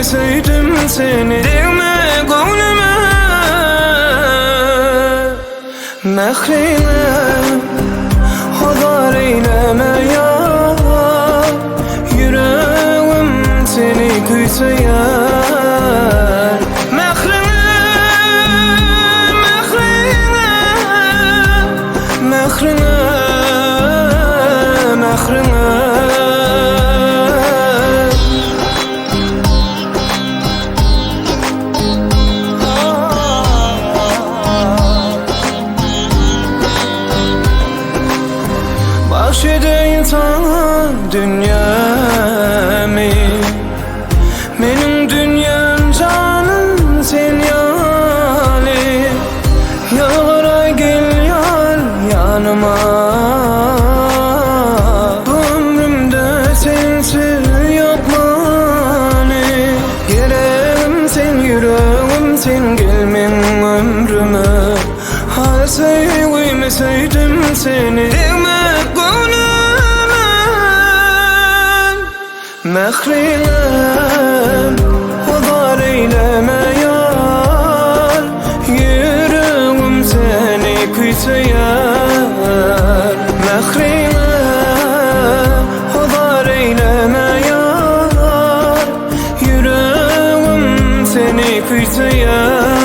sevdim seni Değme gönlüme Mehrine hazar eyleme ya Yüreğim seni küseyer Mehrine, mehrine, mehrine, mehrine Bahşedeyim sana dünyamı Benim dünyam canım sen yani Yara gel yar yanıma Bu ömrümde sensiz yok mani Gelem sen yüreğim sen gelmen ömrüme Ha sevmeseydim seni Mehrinem hazar eyleme yar Yüreğim seni küseyer Mehrinem hazar eyleme yar Yüreğim seni küseyer